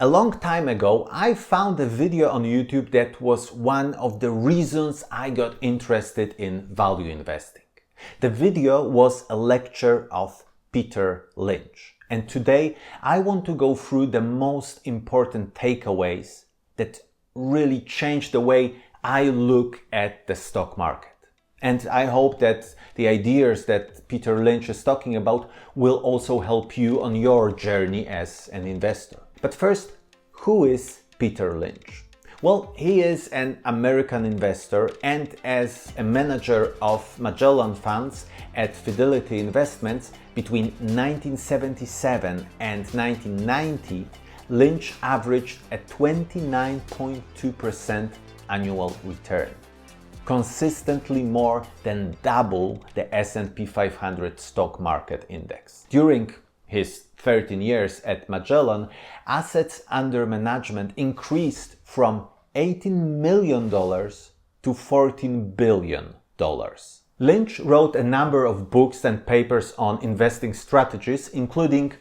A long time ago, I found a video on YouTube that was one of the reasons I got interested in value investing. The video was a lecture of Peter Lynch. And today I want to go through the most important takeaways that really changed the way I look at the stock market. And I hope that the ideas that Peter Lynch is talking about will also help you on your journey as an investor. But first, who is Peter Lynch? Well, he is an American investor, and as a manager of Magellan funds at Fidelity Investments between 1977 and 1990, Lynch averaged a 29.2% annual return, consistently more than double the S&P 500 stock market index. During his 13 years at Magellan, assets under management increased from $18 million to $14 billion. Lynch wrote a number of books and papers on investing strategies, including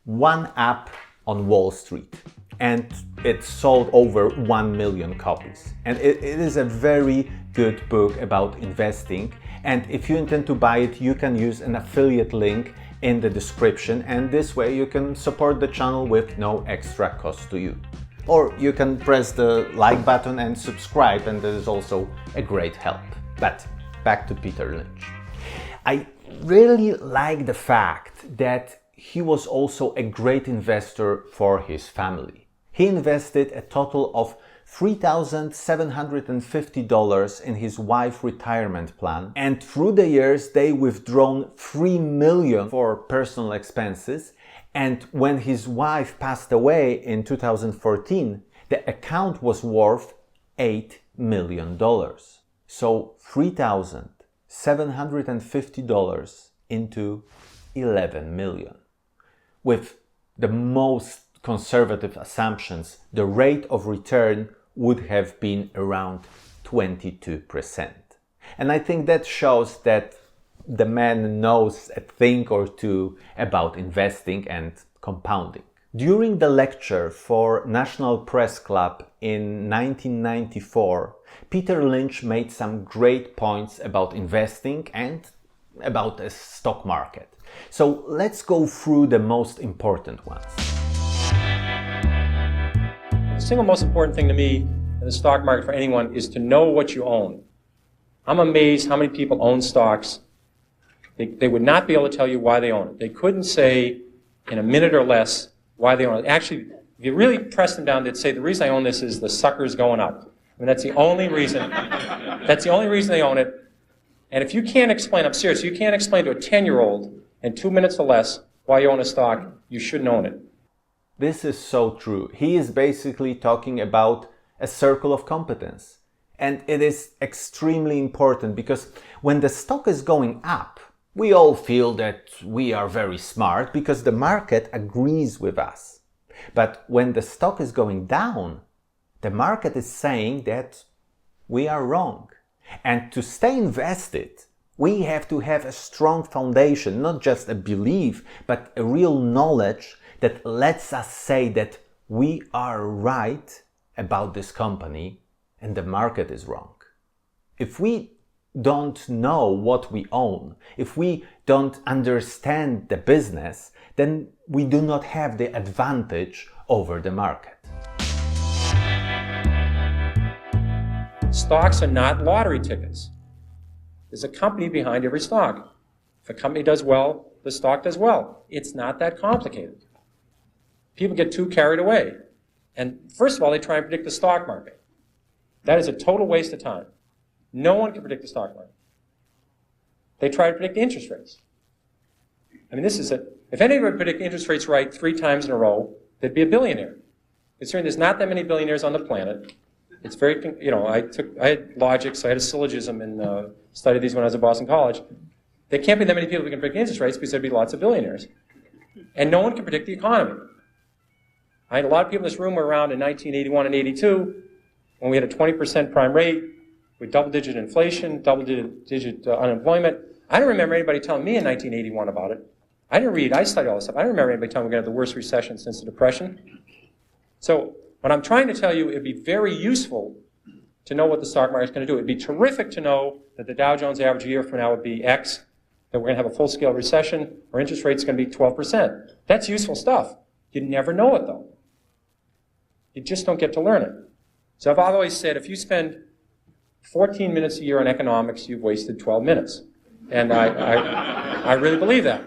One Up on Wall Street, and it sold over 1 million copies. And it is a very good book about investing, and if you intend to buy it, you can use an affiliate link in the description, and this way you can support the channel with no extra cost to you. Or you can press the like button and subscribe, and that is also a great help. But back to Peter Lynch. I really like the fact that he was also a great investor for his family. He invested a total of $3,750 in his wife's retirement plan, and through the years they withdrawn $3 million for personal expenses, and when his wife passed away in 2014, the account was worth $8 million. So $3,750 into 11 million. With the most conservative assumptions, the rate of return would have been around 22%. And I think that shows that the man knows a thing or two about investing and compounding. During the lecture for National Press Club in 1994, Peter Lynch made some great points about investing and about the stock market. So let's go through the most important ones. The single most important thing to me in the stock market for anyone is to know what you own. I'm amazed how many people own stocks. They would not be able to tell you why they own it. They couldn't say in a minute or less why they own it. Actually, if you really press them down, they'd say the reason I own this is the sucker's going up. I mean, that's the only reason. That's the only reason they own it. And if you can't explain, I'm serious, you can't explain to a 10-year-old in 2 minutes or less why you own a stock, you shouldn't own it. This is so true. He is basically talking about a circle of competence. And it is extremely important because when the stock is going up, we all feel that we are very smart because the market agrees with us. But when the stock is going down, the market is saying that we are wrong. And to stay invested, we have to have a strong foundation, not just a belief, but a real knowledge that lets us say that we are right about this company and the market is wrong. If we don't know what we own, if we don't understand the business, then we do not have the advantage over the market. Stocks are not lottery tickets. There's a company behind every stock. If a company does well, the stock does well. It's not that complicated. People get too carried away. And first of all, they try and predict the stock market. That is a total waste of time. No one can predict the stock market. They try to predict interest rates. I mean, if anybody would predict interest rates right 3 times in a row, they'd be a billionaire. Considering there's not that many billionaires on the planet, it's very, I had logic, so I had a syllogism and studied these when I was at Boston College. There can't be that many people who can predict interest rates because there'd be lots of billionaires. And no one can predict the economy. I had a lot of people in this room were around in 1981 and 82 when we had a 20% prime rate, with double-digit inflation, double-digit unemployment. I don't remember anybody telling me in 1981 about it. I didn't read, I studied all this stuff. I don't remember anybody telling me we're going to have the worst recession since the Depression. So what I'm trying to tell you, it'd be very useful to know what the stock market's going to do. It'd be terrific to know that the Dow Jones average a year from now would be X, that we're going to have a full-scale recession, or interest rate's going to be 12%. That's useful stuff. You never know it, though. You just don't get to learn it. So I've always said, if you spend 14 minutes a year on economics, you've wasted 12 minutes. And I really believe that.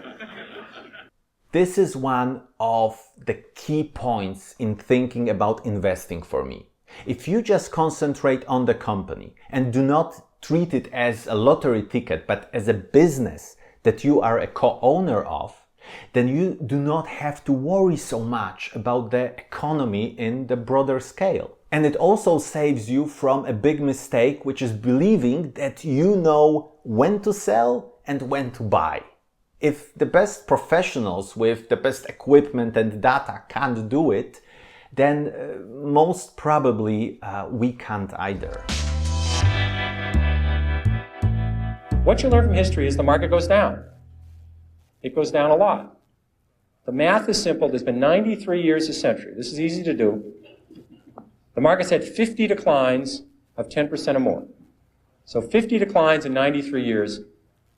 This is one of the key points in thinking about investing for me. If you just concentrate on the company and do not treat it as a lottery ticket, but as a business that you are a co-owner of, then you do not have to worry so much about the economy in the broader scale. And it also saves you from a big mistake, which is believing that you know when to sell and when to buy. If the best professionals with the best equipment and data can't do it, then most probably we can't either. What you learn from history is the market goes down. It goes down a lot. The math is simple. There's been 93 years a century. This is easy to do. The market's had 50 declines of 10% or more. So 50 declines in 93 years.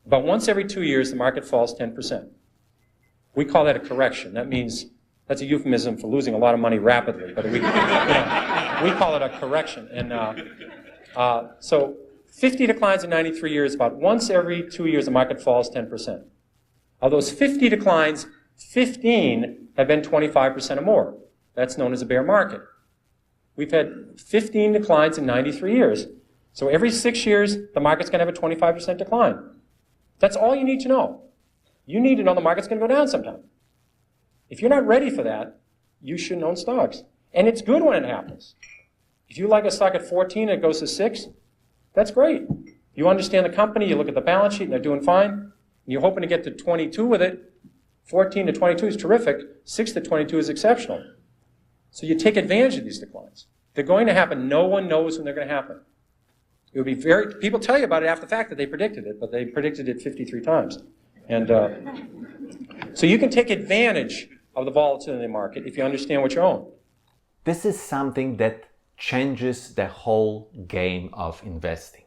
About once every 2 years, the market falls 10%. We call that a correction. That means, that's a euphemism for losing a lot of money rapidly, but we call it a correction. And so 50 declines in 93 years, about once every 2 years, the market falls 10%. Of those 50 declines, 15 have been 25% or more. That's known as a bear market. We've had 15 declines in 93 years. So every 6 years, the market's going to have a 25% decline. That's all you need to know. You need to know the market's going to go down sometime. If you're not ready for that, you shouldn't own stocks. And it's good when it happens. If you like a stock at 14 and it goes to 6, that's great. You understand the company, you look at the balance sheet, and they're doing fine. And you're hoping to get to 22 with it. 14 to 22 is terrific. 6 to 22 is exceptional. So you take advantage of these declines. They're going to happen. No one knows when they're going to happen. It would be people tell you about it after the fact that they predicted it, but they predicted it 53 times. And so you can take advantage of the volatility in the market if you understand what you own. This is something that changes the whole game of investing.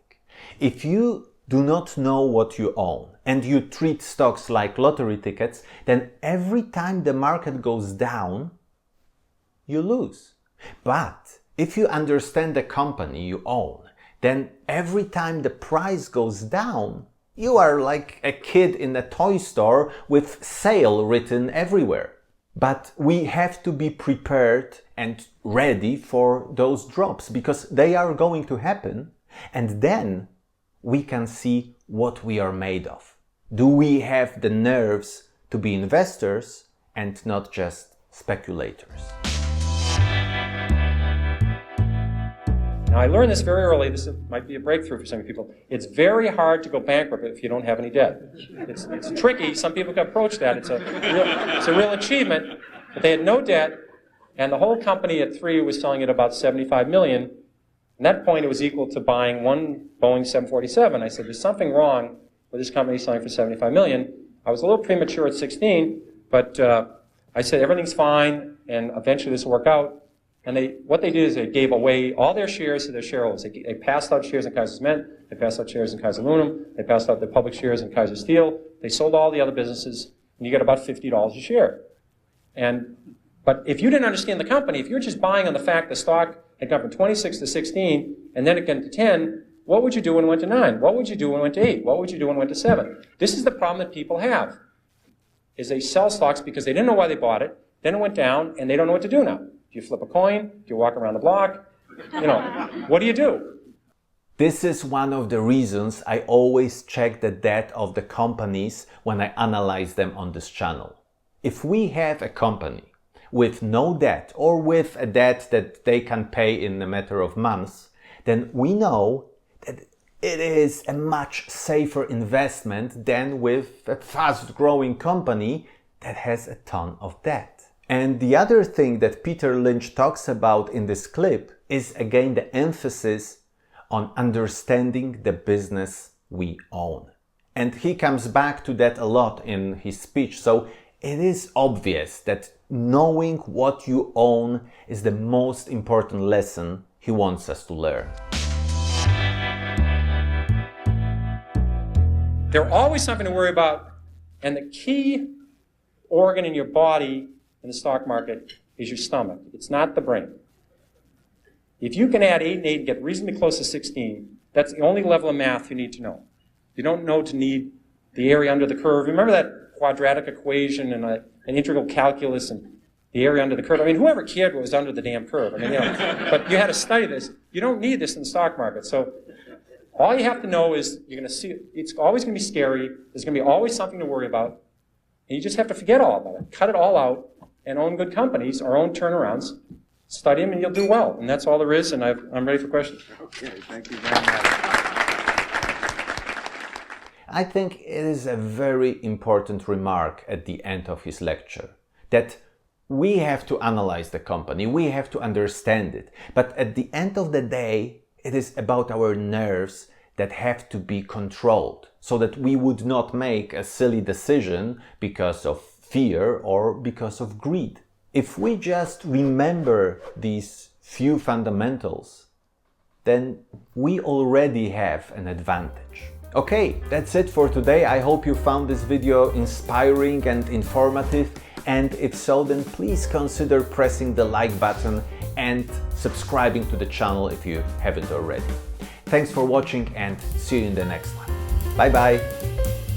If you do not know what you own and you treat stocks like lottery tickets, then every time the market goes down, you lose. But if you understand the company you own, then every time the price goes down, you are like a kid in a toy store with sale written everywhere. But we have to be prepared and ready for those drops because they are going to happen, and then we can see what we are made of. Do we have the nerves to be investors and not just speculators? Now, I learned this very early. This might be a breakthrough for some people. It's very hard to go bankrupt if you don't have any debt. It's tricky. Some people can approach that. It's a real achievement. But they had no debt, and the whole company at 3 was selling at about $75 million. At that point, it was equal to buying one Boeing 747. I said, there's something wrong with this company selling for $75 million. I was a little premature at 16, but I said, everything's fine, and eventually this will work out. And what they did is they gave away all their shares to their shareholders. They passed out shares in Kaiser Cement, they passed out shares in Kaiser Aluminum, they passed out their public shares in Kaiser Steel. They sold all the other businesses, and you get about $50 a share. But if you didn't understand the company, if you're just buying on the fact the stock had gone from 26 to 16, and then it went to 10, what would you do when it went to 9? What would you do when it went to 8? What would you do when it went to 7? This is the problem that people have, is they sell stocks because they didn't know why they bought it, then it went down, and they don't know what to do now. Do you flip a coin? Do you walk around the block? What do you do? This is one of the reasons I always check the debt of the companies when I analyze them on this channel. If we have a company with no debt or with a debt that they can pay in a matter of months, then we know that it is a much safer investment than with a fast-growing company that has a ton of debt. And the other thing that Peter Lynch talks about in this clip is again the emphasis on understanding the business we own. And he comes back to that a lot in his speech. So it is obvious that knowing what you own is the most important lesson he wants us to learn. There's always something to worry about, and the key organ in your body in the stock market is your stomach. It's not the brain. If you can add 8 and 8 and get reasonably close to 16, that's the only level of math you need to know. You don't know to need the area under the curve. Remember that quadratic equation and an integral calculus and the area under the curve? I mean, whoever kid was under the damn curve? I mean, but you had to study this. You don't need this in the stock market. So all you have to know is you're going to see it's always going to be scary. There's going to be always something to worry about. And you just have to forget all about it. Cut it all out and own good companies or own turnarounds. Study them and you'll do well. And that's all there is. And I'm ready for questions. Okay, thank you very much. I think it is a very important remark at the end of his lecture, that we have to analyze the company, we have to understand it, but at the end of the day, it is about our nerves that have to be controlled, so that we would not make a silly decision because of fear or because of greed. If we just remember these few fundamentals, then we already have an advantage. Okay, that's it for today. I hope you found this video inspiring and informative, and if so, then please consider pressing the like button and subscribing to the channel if you haven't already. Thanks for watching and see you in the next one. Bye bye!